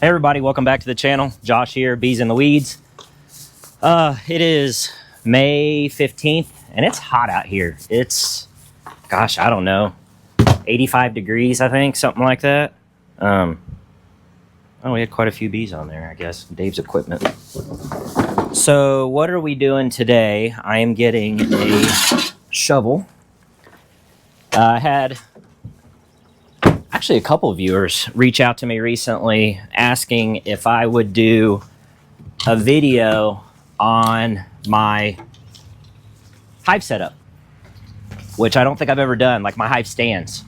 Hey everybody, welcome back to the channel. Josh here, Bees in the Weeds. It is May 15th and it's hot out here. It's, gosh, I don't know, 85 degrees, I think, something like that. Oh, we had quite a few bees on there, I guess, Dave's equipment. So what are we doing today? I am getting a shovel. I had actually a couple of viewers reach out to me recently asking if I would do a video on my hive setup, which I don't think I've ever done, like my hive stands,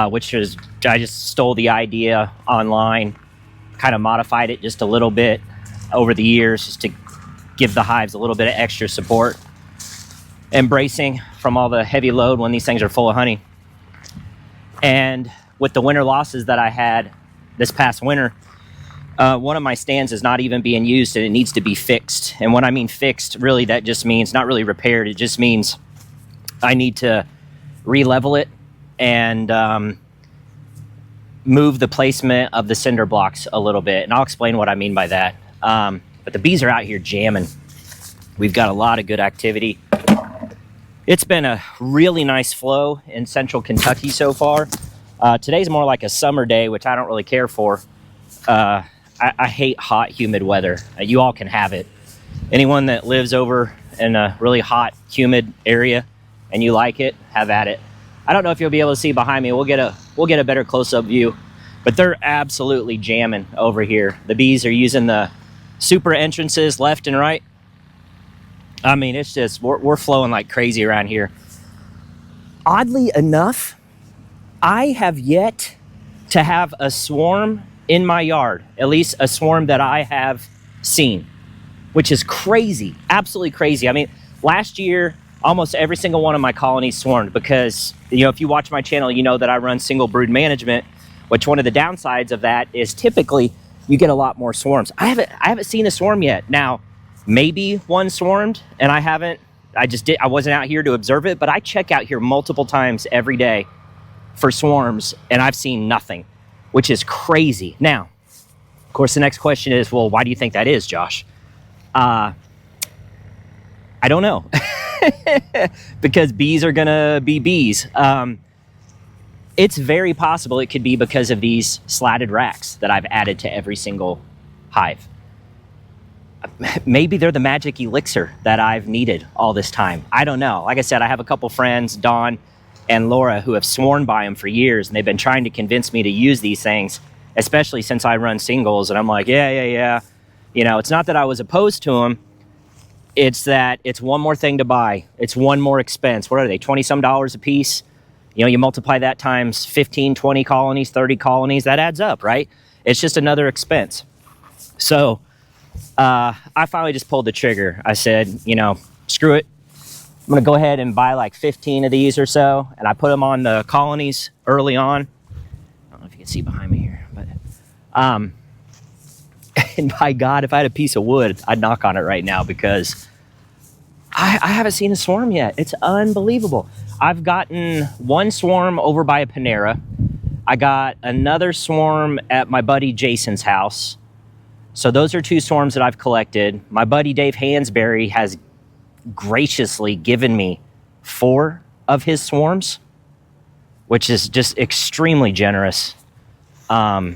which is, I just stole the idea online, kind of modified it just a little bit over the years just to give the hives a little bit of extra support and bracing from all the heavy load when these things are full of honey. And with the winter losses that I had this past winter, one of my stands is not even being used and it needs to be fixed. And when I mean fixed, really that just means not really repaired. It just means I need to re-level it and move the placement of the cinder blocks a little bit. And I'll explain what I mean by that. But the bees are out here jamming. We've got a lot of good activity. It's been a really nice flow in central Kentucky so far. Today's more like a summer day, which I don't really care for. I hate hot, humid weather. You all can have it. Anyone that lives over in a really hot, humid area and you like it, have at it. I don't know if you'll be able to see behind me. We'll get a better close-up view, but they're absolutely jamming over here. The bees are using the super entrances left and right. I mean, it's just, we're flowing like crazy around here. Oddly enough, I have yet to have a swarm in my yard, at least a swarm that I have seen, which is crazy, absolutely crazy. I mean, last year, almost every single one of my colonies swarmed because, you know, if you watch my channel, you know that I run single brood management, which one of the downsides of that is typically you get a lot more swarms. I haven't seen a swarm yet. Now, maybe one swarmed and I wasn't out here to observe it, but I check out here multiple times every day for swarms and I've seen nothing, which is crazy. Now, of course, the next question is, well, why do you think that is, Josh? I don't know. Because bees are gonna be bees. It's very possible it could be because of these slatted racks that I've added to every single hive. Maybe they're the magic elixir that I've needed all this time. I don't know. Like I said, I have a couple friends, Dawn and Laura, who have sworn by them for years, and they've been trying to convince me to use these things, especially since I run singles. And I'm like, yeah. You know, it's not that I was opposed to them. It's that it's one more thing to buy. It's one more expense. What are they, 20-some dollars a piece? You know, you multiply that times 15, 20 colonies, 30 colonies, that adds up, right? It's just another expense. So I finally just pulled the trigger. I said, you know, screw it. I'm gonna go ahead and buy like 15 of these or so, and I put them on the colonies early on. I don't know if you can see behind me here, but and by God, if I had a piece of wood, I'd knock on it right now because I haven't seen a swarm yet. It's unbelievable. I've gotten one swarm over by a Panera. I got another swarm at my buddy Jason's house. So those are two swarms that I've collected. My buddy Dave Hansberry has graciously given me 4 of his swarms, which is just extremely generous. I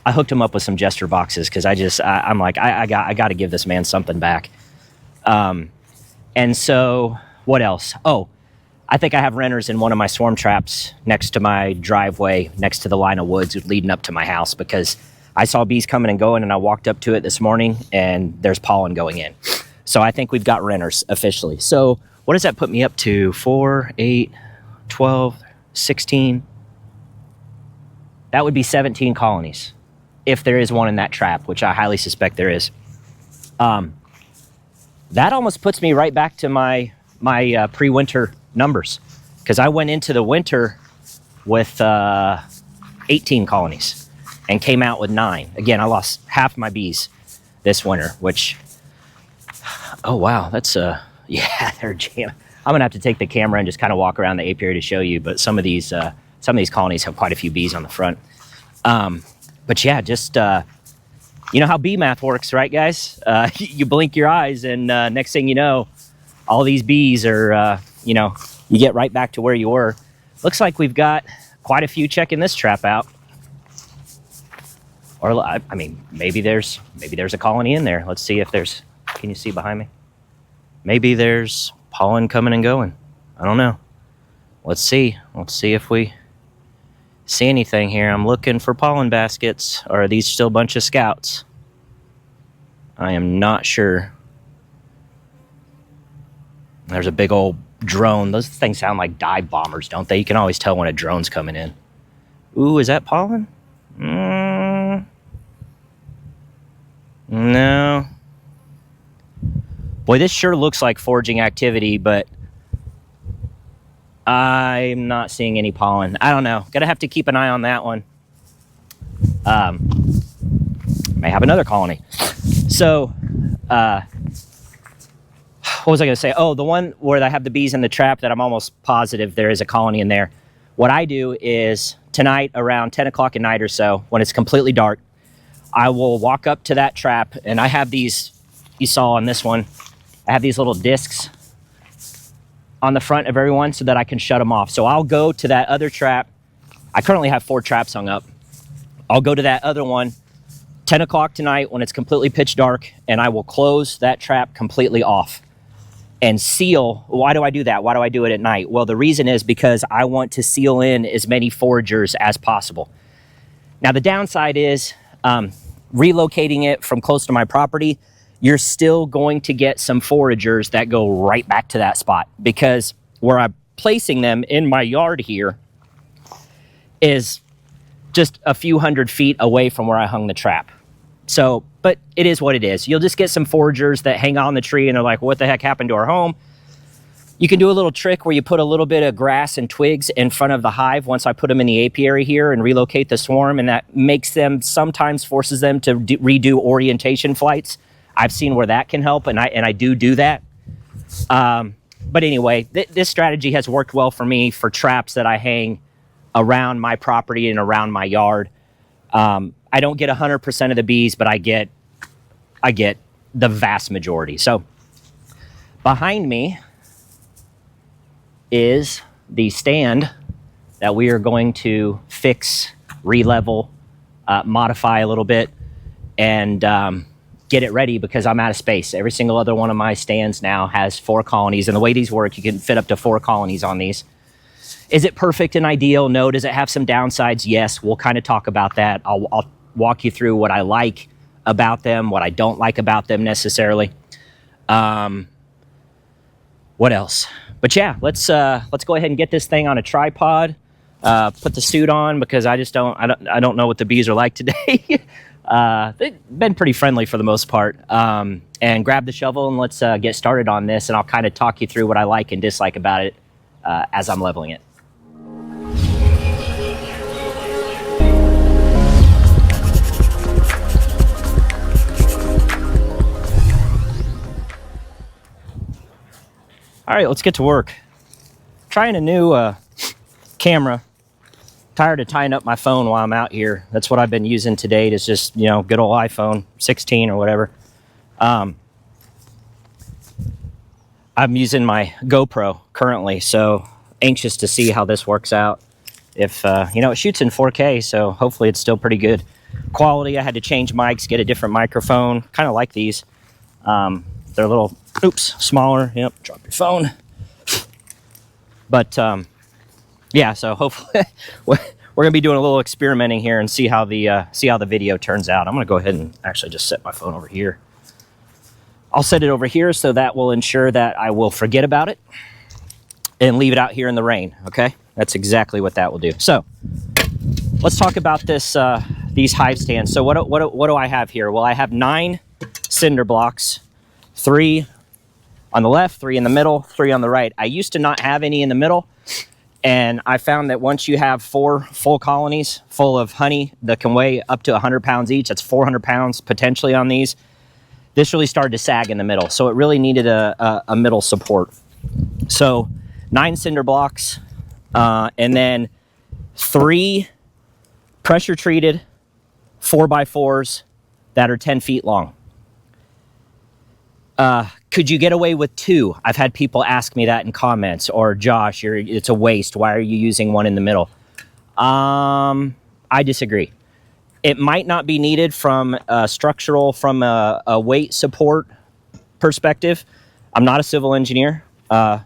hooked him up with some jester boxes because I'm like, I got to give this man something back. And so what else? Oh, I think I have renters in one of my swarm traps next to my driveway, next to the line of woods leading up to my house, because I saw bees coming and going and I walked up to it this morning and there's pollen going in. So I think we've got renters officially. So what does that put me up to? 4, 8, 12, 16. That would be 17 colonies if there is one in that trap, which I highly suspect there is. That almost puts me right back to my pre-winter numbers, because I went into the winter with 18 colonies and came out with 9. Again, I lost half my bees this winter, which, oh wow, that's yeah, they're jamming. I'm gonna have to take the camera and just kind of walk around the apiary to show you, but some of these colonies have quite a few bees on the front. But yeah, just you know how bee math works, right, guys? You blink your eyes, and next thing you know, all these bees are, you know, you get right back to where you were. Looks like we've got quite a few checking this trap out. Or, I mean, maybe there's a colony in there. Let's see if there's, can you see behind me? Maybe there's pollen coming and going. I don't know. Let's see. Let's see if we see anything here. I'm looking for pollen baskets. Or are these still a bunch of scouts? I am not sure. There's a big old drone. Those things sound like dive bombers, don't they? You can always tell when a drone's coming in. Ooh, is that pollen? No. Boy, this sure looks like foraging activity, but I'm not seeing any pollen. I don't know. Gonna have to keep an eye on that one. May have another colony. So, what was I gonna say? Oh, the one where I have the bees in the trap that I'm almost positive there is a colony in there. What I do is tonight around 10 o'clock at night or so, when it's completely dark, I will walk up to that trap, and I have these, you saw on this one, I have these little discs on the front of every one so that I can shut them off. So I'll go to that other trap. I currently have 4 traps hung up. I'll go to that other one 10 o'clock tonight when it's completely pitch dark, and I will close that trap completely off and seal. Why do I do that? Why do I do it at night? Well, the reason is because I want to seal in as many foragers as possible. Now, the downside is relocating it from close to my property, you're still going to get some foragers that go right back to that spot, because where I'm placing them in my yard here is just a few hundred feet away from where I hung the trap. So, but it is what it is. You'll just get some foragers that hang on the tree and are like, what the heck happened to our home? You can do a little trick where you put a little bit of grass and twigs in front of the hive once I put them in the apiary here and relocate the swarm, and that makes them, sometimes forces them to redo orientation flights. I've seen where that can help, and I do that. But anyway, this strategy has worked well for me for traps that I hang around my property and around my yard. I don't get 100% of the bees, but I get the vast majority. So behind me is the stand that we are going to fix, re-level, modify a little bit, and get it ready because I'm out of space. Every single other one of my stands now has 4 colonies, and the way these work, you can fit up to 4 colonies on these. Is it perfect and ideal? No. Does it have some downsides? Yes. We'll kind of talk about that. I'll walk you through what I like about them, what I don't like about them necessarily. What else? But yeah, let's go ahead and get this thing on a tripod. Put the suit on because I don't know what the bees are like today. They've been pretty friendly for the most part. And grab the shovel and let's get started on this, and I'll kind of talk you through what I like and dislike about it as I'm leveling it. All right, let's get to work. Trying a new camera. Tired of tying up my phone while I'm out here. That's what I've been using to date, is just, you know, good old iPhone 16 or whatever. I'm using my GoPro currently, so anxious to see how this works out. If, you know, it shoots in 4K, so hopefully it's still pretty good quality. I had to change mics, get a different microphone. Kind of like these. They're a little, smaller. Yep, drop your phone. But, yeah, so hopefully we're going to be doing a little experimenting here and see how the video turns out. I'm going to go ahead and actually just set my phone over here. I'll set it over here so that will ensure that I will forget about it and leave it out here in the rain, okay? That's exactly what that will do. So let's talk about these hive stands. So what do I have here? Well, I have 9 cinder blocks, 3 on the left, 3 in the middle, 3 on the right. I used to not have any in the middle, and I found that once you have 4 full colonies full of honey that can weigh up to 100 pounds each, that's 400 pounds potentially on these, this really started to sag in the middle. So it really needed a middle support. So 9 cinder blocks, and then 3 pressure treated 4x4s that are 10 feet long. Could you get away with 2? I've had people ask me that in comments. Or, Josh, it's a waste. Why are you using one in the middle? I disagree. It might not be needed from a structural, from a weight support perspective. I'm not a civil engineer. My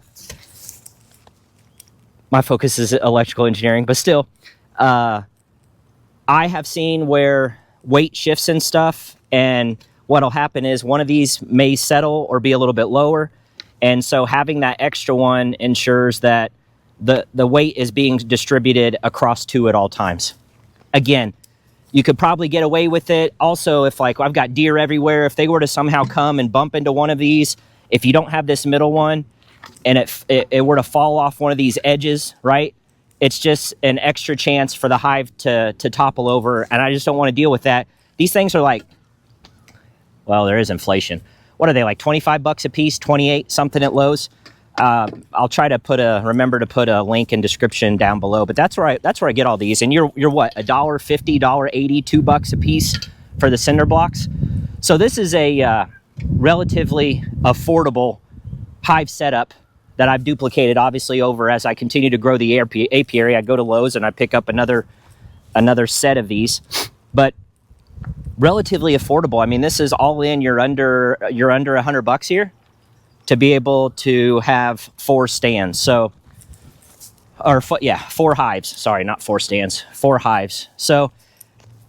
focus is electrical engineering, but still, I have seen where weight shifts and stuff, and what'll happen is one of these may settle or be a little bit lower, and so having that extra one ensures that the weight is being distributed across 2 at all times. Again, you could probably get away with it. Also, if like I've got deer everywhere, if they were to somehow come and bump into one of these, if you don't have this middle one and it were to fall off one of these edges, right? It's just an extra chance for the hive to topple over, and I just don't want to deal with that. These things are like, well, there is inflation. What are they, like 25 bucks a piece, 28 something at Lowe's? I'll try to remember to put a link in description down below, but that's where I get all these. And you're what, $1.50, $1.80, $2 a piece for the cinder blocks. So this is a relatively affordable hive setup that I've duplicated obviously over as I continue to grow the apiary. I go to Lowe's and I pick up another set of these, but relatively affordable. I mean, this is all in, you're under $100 here to be able to have 4 stands. So, or 4 hives. Sorry, not 4 stands, 4 hives. So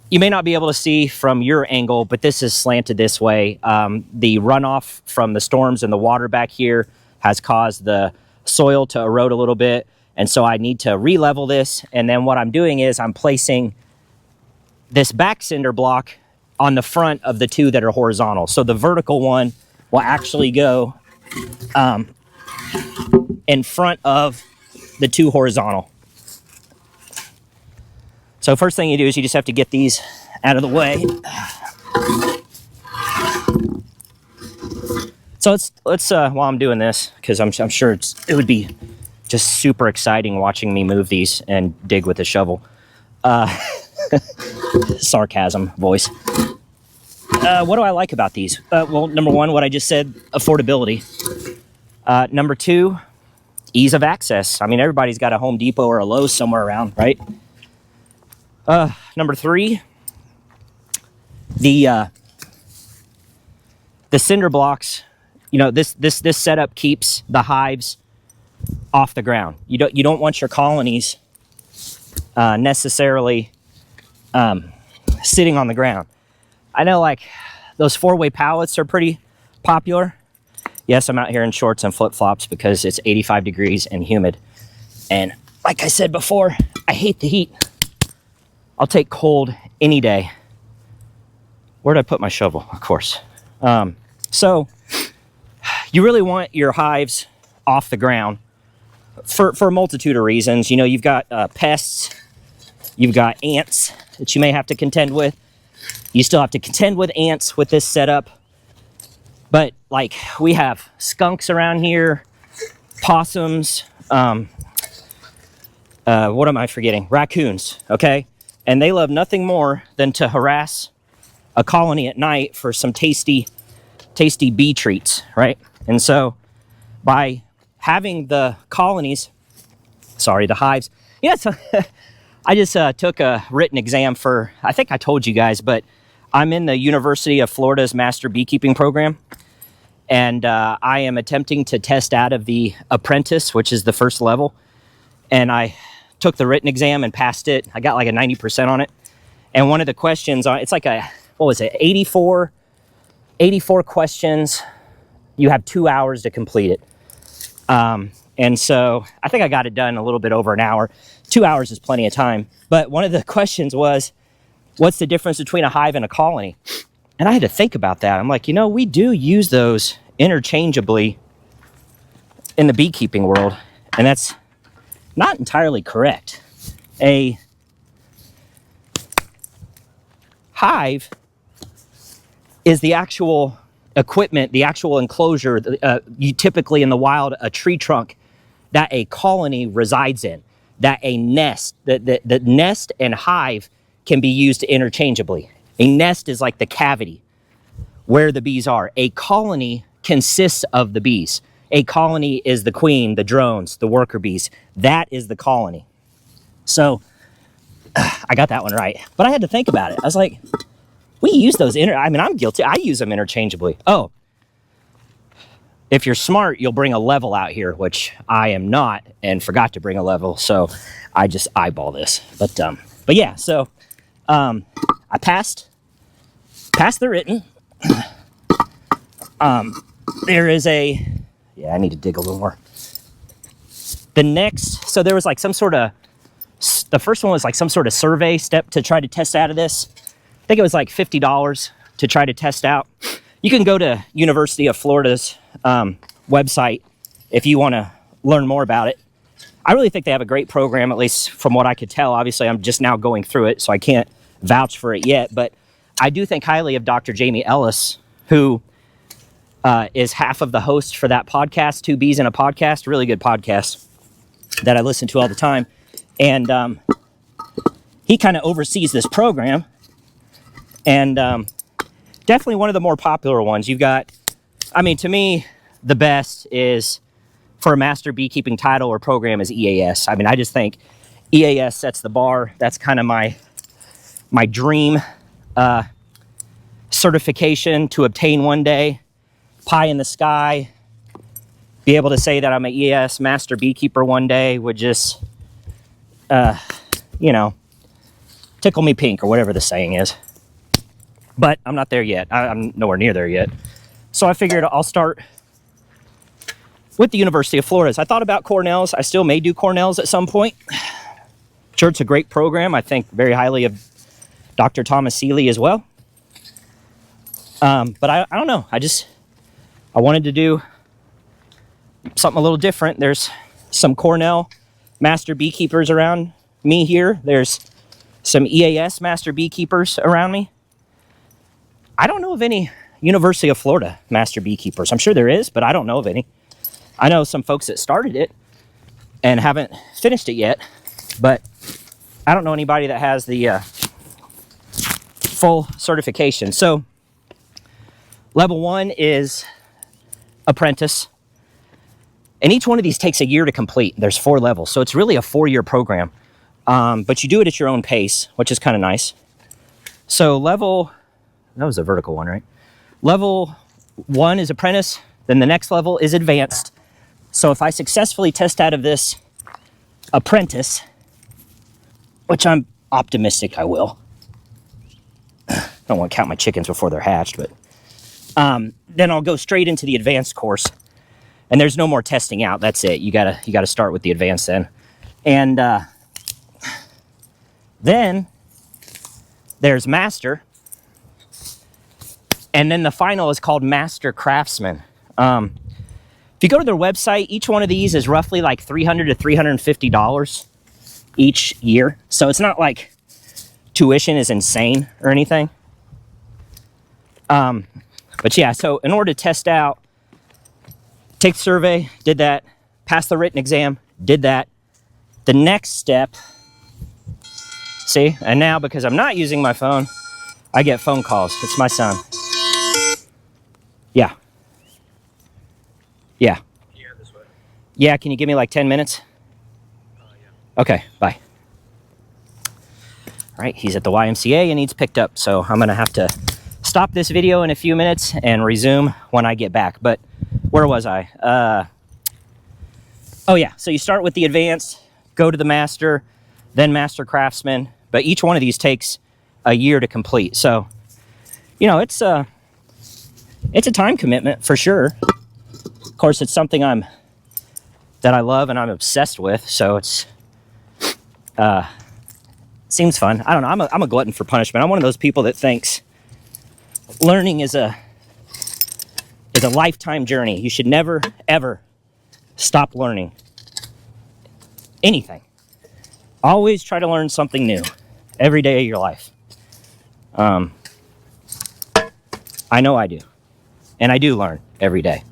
you may not be able to see from your angle, but this is slanted this way. The runoff from the storms and the water back here has caused the soil to erode a little bit. And so I need to re-level this. And then what I'm doing is I'm placing this back cinder block on the front of the 2 that are horizontal. So the vertical one will actually go in front of the 2 horizontal. So first thing you do is you just have to get these out of the way. So let's while I'm doing this, because I'm sure it would be just super exciting watching me move these and dig with a shovel. Sarcasm voice. What do I like about these? Well, number 1, what I just said, affordability. Number 2, ease of access. I mean, everybody's got a Home Depot or a Lowe's somewhere around, right? Number 3, the cinder blocks. You know, this setup keeps the hives off the ground. You don't want your colonies necessarily sitting on the ground. I know, like, those 4-way pallets are pretty popular. Yes, I'm out here in shorts and flip-flops because it's 85 degrees and humid. And like I said before, I hate the heat. I'll take cold any day. Where'd I put my shovel? Of course. So you really want your hives off the ground for a multitude of reasons. You know, you've got pests, you've got ants that you may have to contend with. You still have to contend with ants with this setup. But, like, we have skunks around here, possums, what am I forgetting? Raccoons, okay? And they love nothing more than to harass a colony at night for some tasty bee treats, right? And so by having the colonies, the hives, so I just took a written exam for, I think I told you guys, but I'm in the University of Florida's Master Beekeeping program, and I am attempting to test out of the apprentice, which is the first level, and I took the written exam and passed it. I got like a 90% on it, and one of the questions, it's like a, 84 questions. You have 2 hours to complete it. And so I think I got it done a little bit over an hour. 2 hours is plenty of time. But one of the questions was, what's the difference between a hive and a colony? And I had to think about that. I'm like, we do use those interchangeably in the beekeeping world. And that's not entirely correct. A hive is the actual equipment, the actual enclosure, you typically in the wild, a tree trunk that a colony resides in, that a nest, the nest and hive can be used interchangeably. A nest is like the cavity where the bees are. A colony consists of the bees. A colony is the queen, the drones, the worker bees. That is the colony. So I got that one right. But I had to think about it. I was like, we use those, I mean, I'm guilty. I use them interchangeably. Oh, if you're smart, you'll bring a level out here, which I am not and forgot to bring a level. So I just eyeball this. But yeah, so I passed the written. There is yeah, I need to dig a little more. The next, so there was like some sort of, the first one was like some sort of survey step to try to test out of this. I think it was like $50 to try to test out. You can go to University of Florida's website if you want to learn more about it. I really think they have a great program, at least from what I could tell. Obviously, I'm just now going through it, so I can't vouch for it yet. But I do think highly of Dr. Jamie Ellis, who is half of the host for that podcast, Two Bees in a Podcast, really good podcast that I listen to all the time. And he kind of oversees this program. And definitely one of the more popular ones. You've got, I mean, to me, the best is for a master beekeeping title or program is EAS. I mean, I just think EAS sets the bar. That's kind of my dream certification to obtain one day. Pie in the sky. Be able to say that I'm an EAS master beekeeper one day would just, you know, tickle me pink or whatever the saying is. But I'm not there yet. I'm nowhere near there yet. So I figured I'll start with the University of Florida. I thought about Cornell's. I still may do Cornell's at some point. Sure, it's a great program. I think very highly of Dr. Thomas Seeley as well. But I don't know. I wanted to do something a little different. There's some Cornell master beekeepers around me here. There's some EAS master beekeepers around me. I don't know of any University of Florida master beekeepers. I'm sure there is, but I don't know of any. I know some folks that started it and haven't finished it yet, but I don't know anybody that has the full certification. So level 1 is apprentice. And each one of these takes a year to complete. There's 4 levels. So it's really a 4-year program. But you do it at your own pace, which is kind of nice. So that was a vertical one, right? Level 1 is apprentice. Then the next level is advanced. So if I successfully test out of this apprentice, which I'm optimistic I will. I don't want to count my chickens before they're hatched, but then I'll go straight into the advanced course. And there's no more testing out. That's it. You gotta start with the advanced then. And then there's master. And then the final is called master craftsman. If you go to their website, each one of these is roughly like $300 to $350 each year. So it's not like tuition is insane or anything. But yeah, so in order to test out, take the survey, did that, passed the written exam, did that. The next step, see, and now because I'm not using my phone, I get phone calls. It's my son. Yeah. Yeah. Yeah, this way. Yeah, can you give me like 10 minutes? Yeah. Okay, bye. All right, he's at the YMCA and needs picked up, so I'm gonna have to stop this video in a few minutes and resume when I get back. But where was I? Oh yeah, so you start with the advanced, go to the master, then master craftsman, but each one of these takes a year to complete. So, you know, it's a time commitment for sure. Of course, it's something that I love and I'm obsessed with, so it's seems fun. I don't know, I'm a glutton for punishment. I'm one of those people that thinks learning is a lifetime journey. You should never, ever stop learning anything. Always try to learn something new every day of your life. I know I do. And I do learn every day.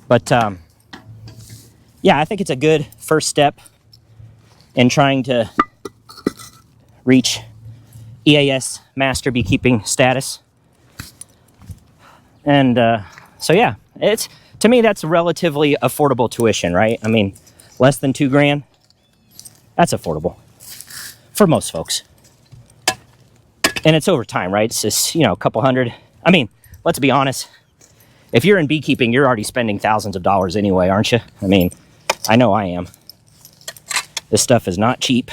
But, yeah, I think it's a good first step in trying to reach EAS master beekeeping status. And so yeah, it's, to me, that's relatively affordable tuition, right? I mean, less than $2,000, that's affordable for most folks. And it's over time, right? It's just, you know, a couple hundred. I mean, let's be honest. If you're in beekeeping, you're already spending thousands of dollars anyway, aren't you? I mean, I know I am. This stuff is not cheap.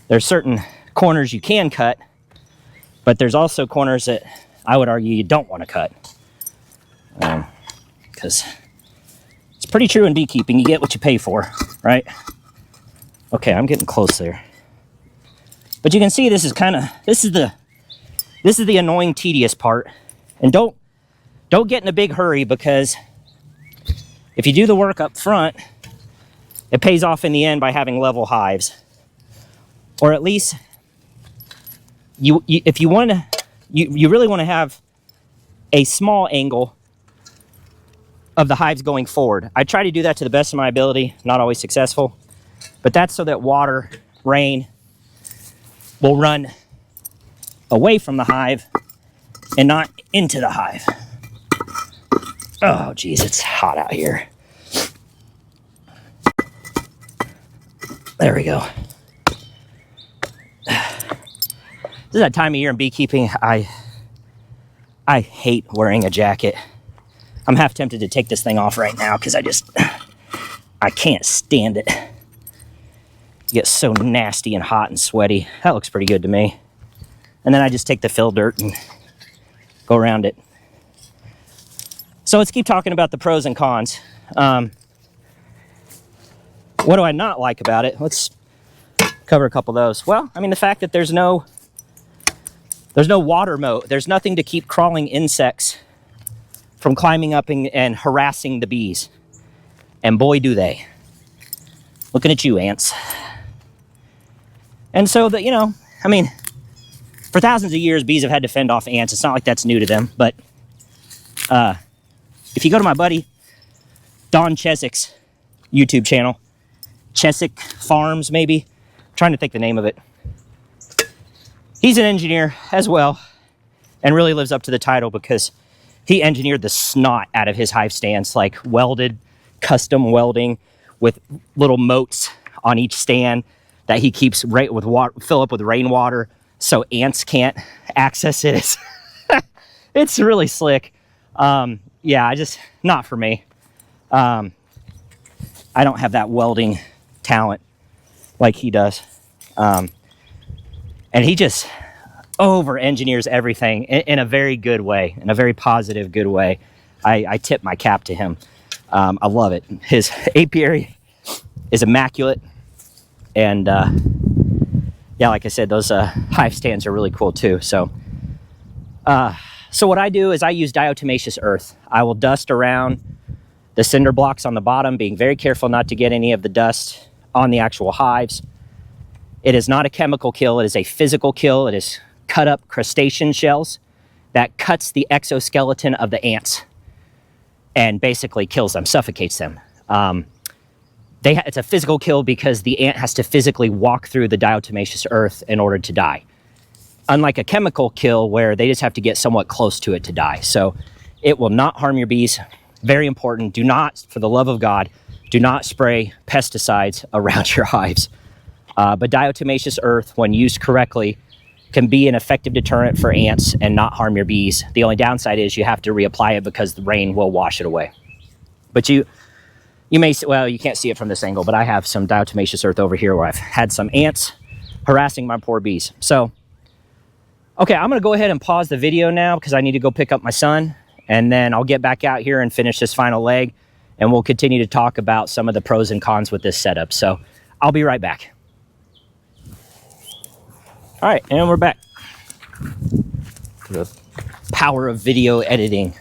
There's certain corners you can cut, but there's also corners that I would argue you don't want to cut. Because it's pretty true in beekeeping. You get what you pay for, right? Okay, I'm getting close there. But you can see this is the annoying, tedious part. And don't get in a big hurry, because if you do the work up front, it pays off in the end by having level hives. Or at least if you want to, you really want to have a small angle of the hives going forward. I try to do that to the best of my ability, not always successful, but that's so that water, rain will run away from the hive and not into the hive. Oh geez, it's hot out here. There we go. This is that time of year in beekeeping. I hate wearing a jacket. I'm half tempted to take this thing off right now because I can't stand it. It gets so nasty and hot and sweaty. That looks pretty good to me. And then I just take the fill dirt and go around it. So let's keep talking about the pros and cons. What do I not like about it? Let's cover a couple of those. Well, I mean, the fact that there's no water moat. There's nothing to keep crawling insects from climbing up and harassing the bees. And boy, do they. Looking at you, ants. And so that, you know, I mean, for thousands of years, bees have had to fend off ants. It's not like that's new to them. But if you go to my buddy Don Chesik's YouTube channel, Chesik Farms, maybe. I'm trying to think the name of it. He's an engineer as well, and really lives up to the title because he engineered the snot out of his hive stands, like welded, custom welding with little moats on each stand that he keeps right with water, fill up with rainwater so ants can't access it. It's really slick. Yeah, not for me. I don't have that welding talent like he does. And he just over-engineers everything in a very good way, in a very positive, good way. I tip my cap to him. I love it. His apiary is immaculate. And yeah, like I said, those hive stands are really cool too. So what I do is I use diatomaceous earth. I will dust around the cinder blocks on the bottom, being very careful not to get any of the dust on the actual hives. It is not a chemical kill, it is a physical kill. It is cut up crustacean shells that cuts the exoskeleton of the ants and basically kills them, suffocates them. It's a physical kill because the ant has to physically walk through the diatomaceous earth in order to die. Unlike a chemical kill where they just have to get somewhat close to it to die. So it will not harm your bees. Very important. Do not, for the love of God, do not spray pesticides around your hives. But diatomaceous earth, when used correctly, can be an effective deterrent for ants and not harm your bees. The only downside is you have to reapply it because the rain will wash it away. But you may, well, you can't see it from this angle, but I have some diatomaceous earth over here where I've had some ants harassing my poor bees. So, okay, I'm going to go ahead and pause the video now because I need to go pick up my son, and then I'll get back out here and finish this final leg, and we'll continue to talk about some of the pros and cons with this setup. So I'll be right back. All right, and we're back. The power of video editing.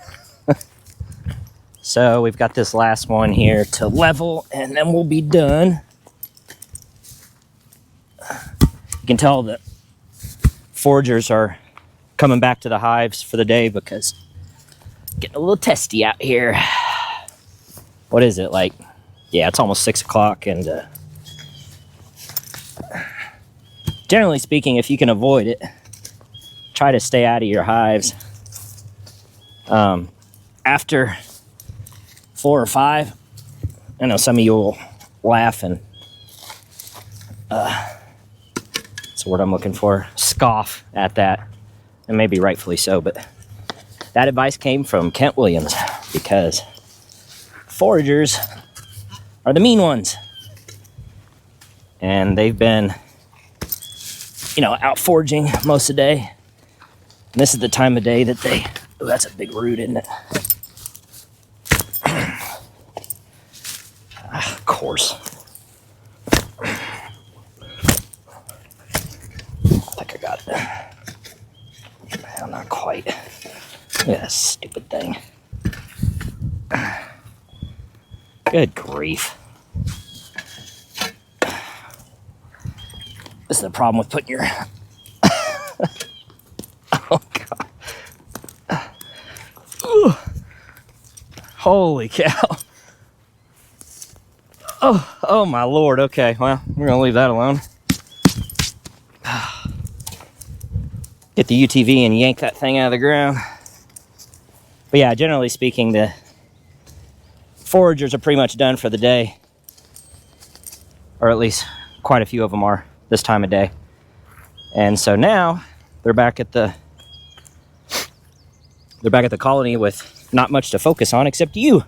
So we've got this last one here to level, and then we'll be done. You can tell that foragers are coming back to the hives for the day because it's getting a little testy out here. What is it, like? Yeah, it's almost 6 o'clock, and generally speaking, if you can avoid it, try to stay out of your hives. After 4 or 5, I know some of you will laugh and that's the word I'm looking for, scoff at that, and maybe rightfully so, but that advice came from Kent Williams, because foragers are the mean ones, and they've been, out foraging most of the day, and this is the time of day that they, oh, that's a big root, isn't it? Of course. I think I got it. Well, not quite. Look at that stupid thing. Good grief. This is the problem with putting your... Oh, God. Ooh. Holy cow. Oh my Lord. Okay, well, we're gonna leave that alone. Get the UTV and yank that thing out of the ground. But yeah, generally speaking, the foragers are pretty much done for the day, or at least quite a few of them are this time of day. And so now they're back at the colony with not much to focus on except you.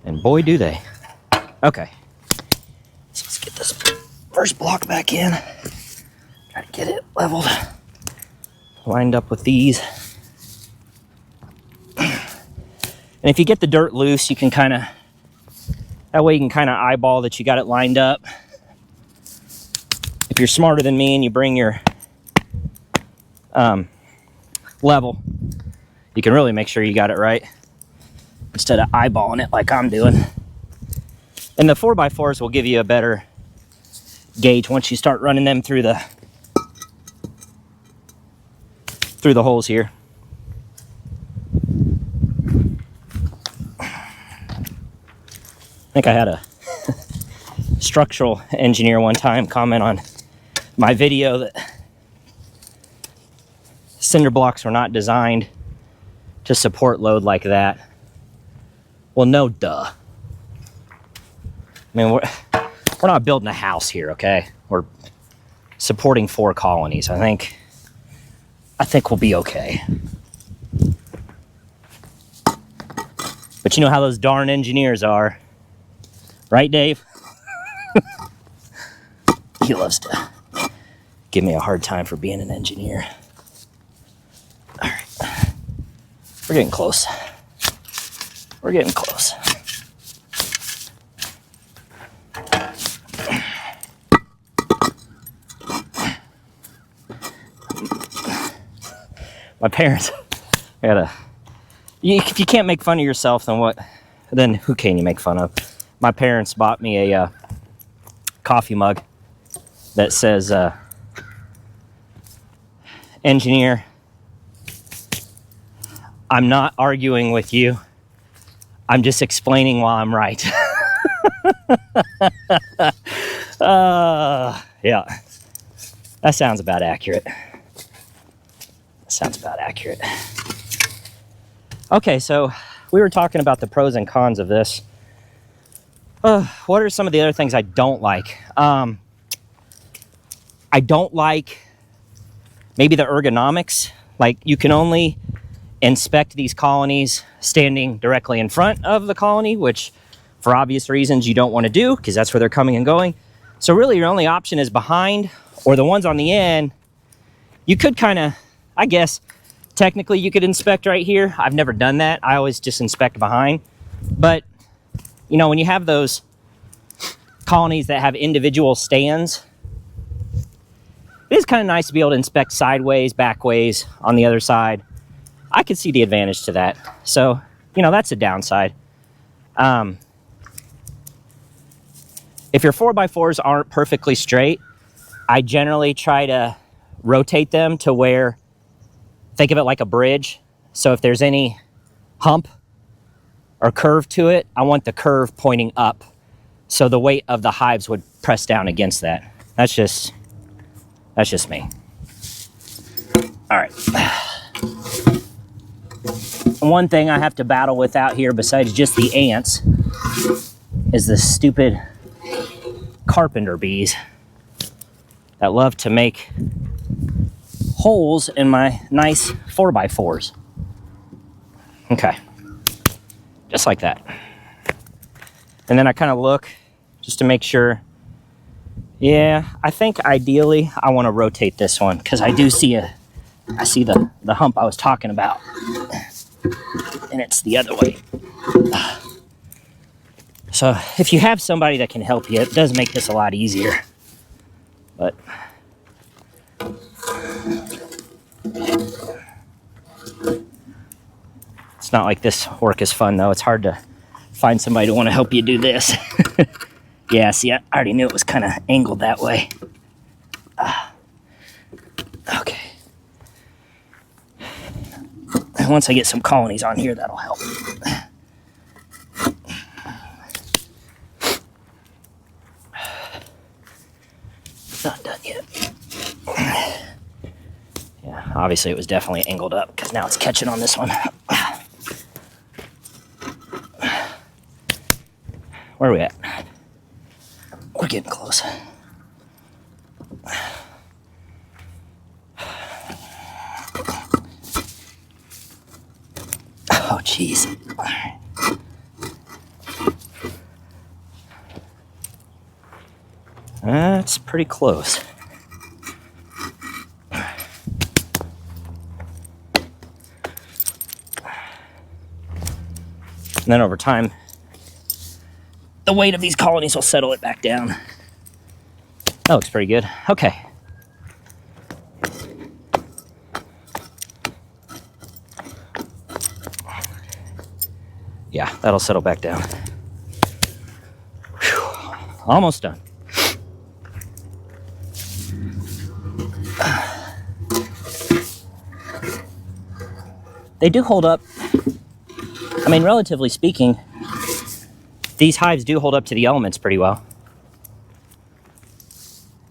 And boy, do they. Okay. So let's get this first block back in. Try to get it leveled. Lined up with these. And if you get the dirt loose, you can that way you can kind of eyeball that you got it lined up. If you're smarter than me and you bring your level, you can really make sure you got it right, instead of eyeballing it like I'm doing. And the 4x4s will give you a better gauge once you start running them through the holes here. I think I had a structural engineer one time comment on my video that cinder blocks were not designed to support load like that. Well, no, duh. I mean, we're not building a house here, okay? We're supporting 4 colonies. I think we'll be okay. But you know how those darn engineers are. Right, Dave? He loves to give me a hard time for being an engineer. All right. We're getting close. We're getting close. My parents if you can't make fun of yourself, then who can you make fun of? My parents bought me a coffee mug that says, engineer, I'm not arguing with you. I'm just explaining why I'm right. Yeah, that sounds about accurate. Okay, so we were talking about the pros and cons of this. What are some of the other things I don't like? I don't like maybe the ergonomics. Like, you can only inspect these colonies standing directly in front of the colony, which for obvious reasons you don't want to do, because that's where they're coming and going. So really your only option is behind, or the ones on the end. You could kind of, I guess, technically you could inspect right here. I've never done that. I always just inspect behind. But, when you have those colonies that have individual stands, it is kind of nice to be able to inspect sideways, backways, on the other side. I could see the advantage to that. So, that's a downside. If your 4x4s aren't perfectly straight, I generally try to rotate them to where, think of it like a bridge. So if there's any hump or curve to it, I want the curve pointing up. So the weight of the hives would press down against that. That's just me. All right. One thing I have to battle with out here besides just the ants is the stupid carpenter bees that love to make holes in my nice 4x4s. Okay. Just like that. And then I kind of look just to make sure. Yeah, I think ideally I want to rotate this one because I see the hump I was talking about. And it's the other way. So if you have somebody that can help you, it does make this a lot easier. But it's not like this work is fun though. It's hard to find somebody to want to help you do this. Yeah, see, I already knew it was kind of angled that way. Okay. And once I get some colonies on here, that'll help. Not done yet. Yeah, obviously it was definitely angled up because now it's catching on this one. Where are we at? We're getting close. Oh, jeez. That's pretty close. And then over time, the weight of these colonies will settle it back down. That looks pretty good. Okay. Yeah, that'll settle back down. Whew. Almost done. They do hold up. I mean, relatively speaking, these hives do hold up to the elements pretty well.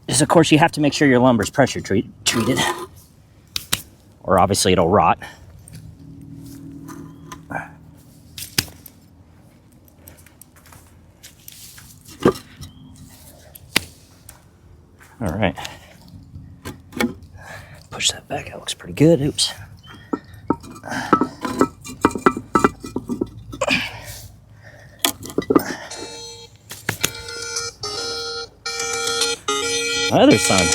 Just, of course, you have to make sure your lumber's pressure treated, or obviously it'll rot. All right. Push that back. That looks pretty good. Oops. My other son.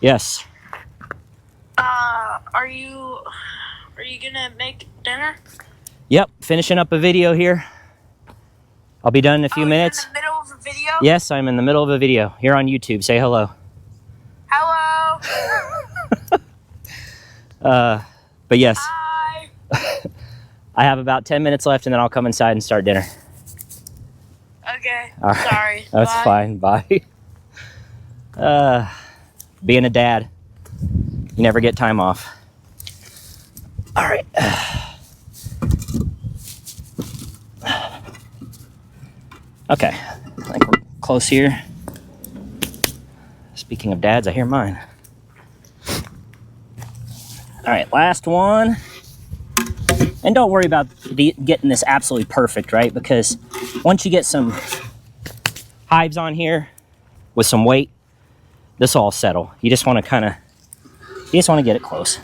Yes. Are you gonna make dinner? Yep, finishing up a video here. I'll be done in a few minutes. You're in the middle of a video? Yes, I'm in the middle of a video here on YouTube. Say hello. Hello. But yes, Hi. I have about 10 minutes left and then I'll come inside and start dinner. Okay. All right. Sorry. That's Bye. fine. Bye. Being a dad, you never get time off. All right. Okay, I think we're close here. Speaking of dads, I hear mine. All right, last one. And don't worry about getting this absolutely perfect, right? Because once you get some hives on here with some weight, this will all settle. You just want to get it close.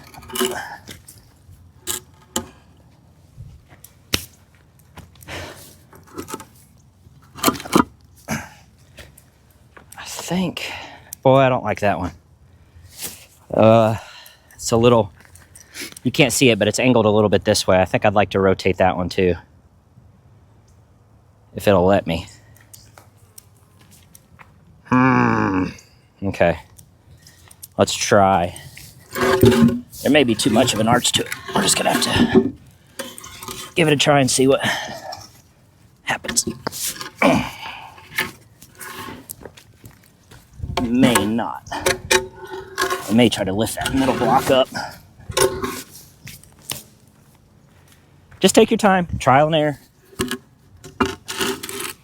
I think, boy, I don't like that one. It's a little, you can't see it, but it's angled a little bit this way. I think I'd like to rotate that one too, if it'll let me. Okay, let's try. There may be too much of an arch to it. We're just gonna have to give it a try and see what happens. May not. I may try to lift that middle block up. Just take your time, trial and error.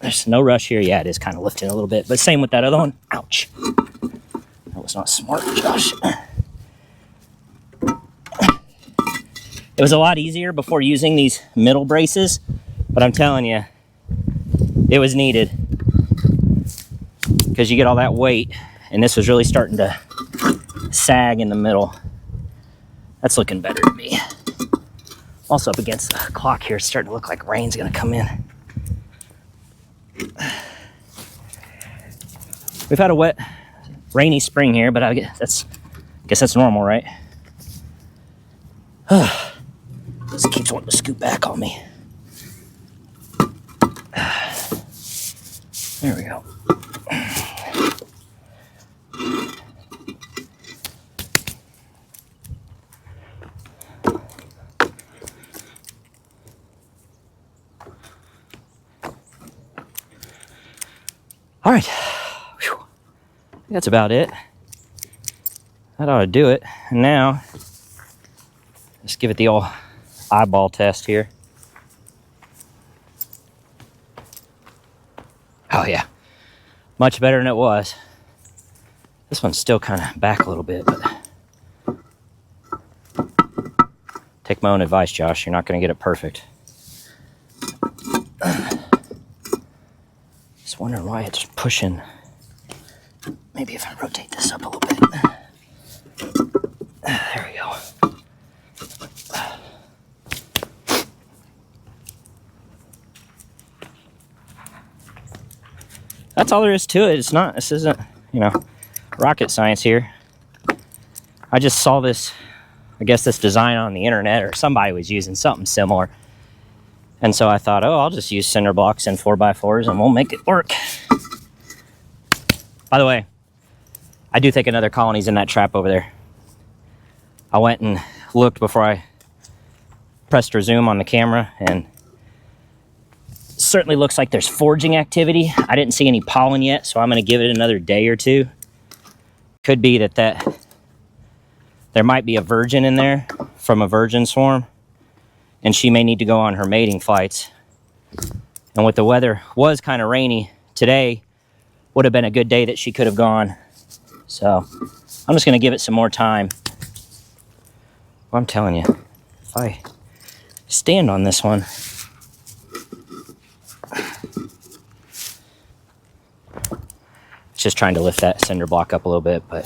There's no rush here. Yeah, it is kind of lifting a little bit, but same with that other one. Ouch. That was not smart, Josh. It was a lot easier before using these middle braces, but I'm telling you, it was needed because you get all that weight, and this was really starting to sag in the middle. That's looking better to me. Also up against the clock here, it's starting to look like rain's gonna come in. We've had a wet, rainy spring here, but I guess that's normal, right? This keeps wanting to scoot back on me. There we go. All right. Whew. That's about it. That ought to do it. And now, let's give it the old eyeball test here. Oh yeah, much better than it was. This one's still kind of back a little bit, but take my own advice, Josh. You're not going to get it perfect. Just wondering why it's pushing. Maybe if I rotate this up a little bit. There we go. That's all there is to it. This isn't, rocket science here. I just saw this, I guess this design on the internet, or somebody was using something similar. And so I thought, I'll just use cinder blocks and 4x4s and we'll make it work. By the way, I do think another colony's in that trap over there. I went and looked before I pressed resume on the camera, and certainly looks like there's foraging activity. I didn't see any pollen yet, so I'm going to give it another day or two. Could be that there might be a virgin in there from a virgin swarm, and she may need to go on her mating flights. And with the weather was kind of rainy today, would have been a good day that she could have gone. So I'm just going to give it some more time. Well, I'm telling you, if I stand on this one, it's just trying to lift that cinder block up a little bit, but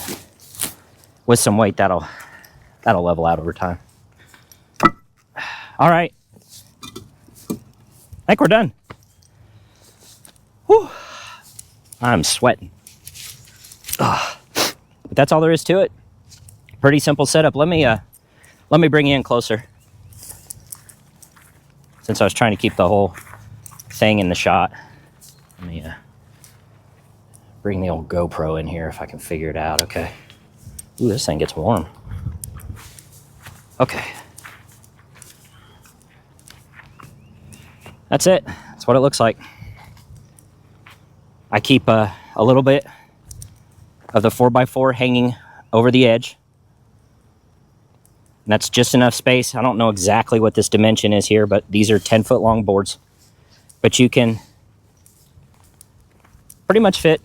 with some weight, that'll level out over time. All right, I think we're done. Whew. I'm sweating. Ugh. But that's all there is to it. Pretty simple setup. Let me bring you in closer, since I was trying to keep the whole thing in the shot. Let me bring the old GoPro in here if I can figure it out. Okay. Ooh, this thing gets warm. Okay. That's it. That's what it looks like. I keep a little bit of the 4x4 hanging over the edge. And that's just enough space. I don't know exactly what this dimension is here, but these are 10-foot long boards. But you can pretty much fit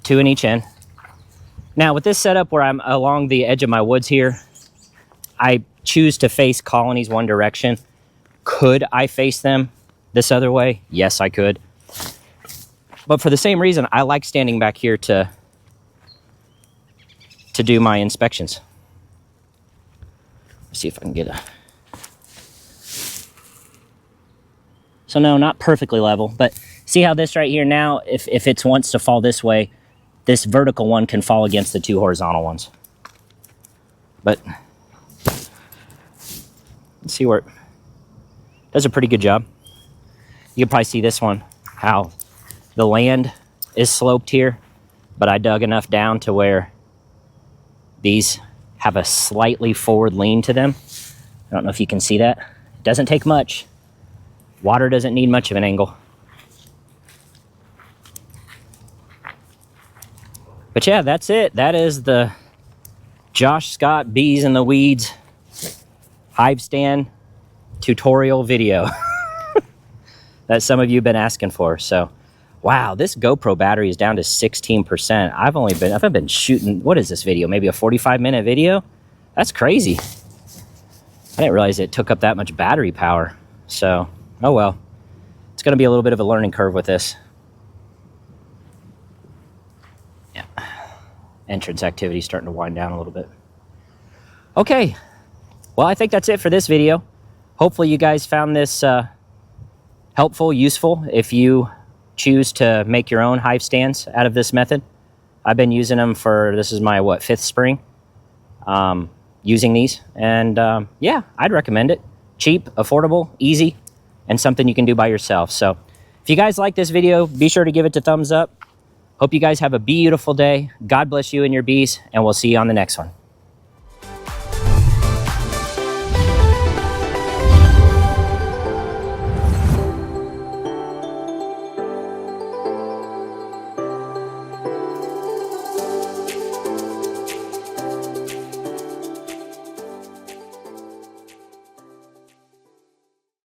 2 in each end. Now with this setup where I'm along the edge of my woods here, I choose to face colonies one direction. Could I face them this other way? Yes, I could. But for the same reason, I like standing back here to do my inspections. Let's see if I can get a... So no, not perfectly level, but see how this right here now, if it wants to fall this way, this vertical one can fall against the 2 horizontal ones. But let's see where it does a pretty good job. You can probably see this one, how the land is sloped here, but I dug enough down to where these have a slightly forward lean to them. I don't know if you can see that. It doesn't take much. Water doesn't need much of an angle. But yeah, that's it. That is the Josh Scott Bees in the Weeds Hive stand tutorial video. that some of you have been asking for. So, wow, this GoPro battery is down to 16%. I've been shooting, what is this video? Maybe a 45-minute video? That's crazy. I didn't realize it took up that much battery power. So, oh well. It's going to be a little bit of a learning curve with this. Yeah. Entrance activity starting to wind down a little bit. Okay. Well, I think that's it for this video. Hopefully you guys found this helpful, useful, if you choose to make your own hive stands out of this method. I've been using them for, this is my, what, 5th spring, using these. And yeah, I'd recommend it. Cheap, affordable, easy, and something you can do by yourself. So if you guys like this video, be sure to give it a thumbs up. Hope you guys have a beautiful day. God bless you and your bees, and we'll see you on the next one.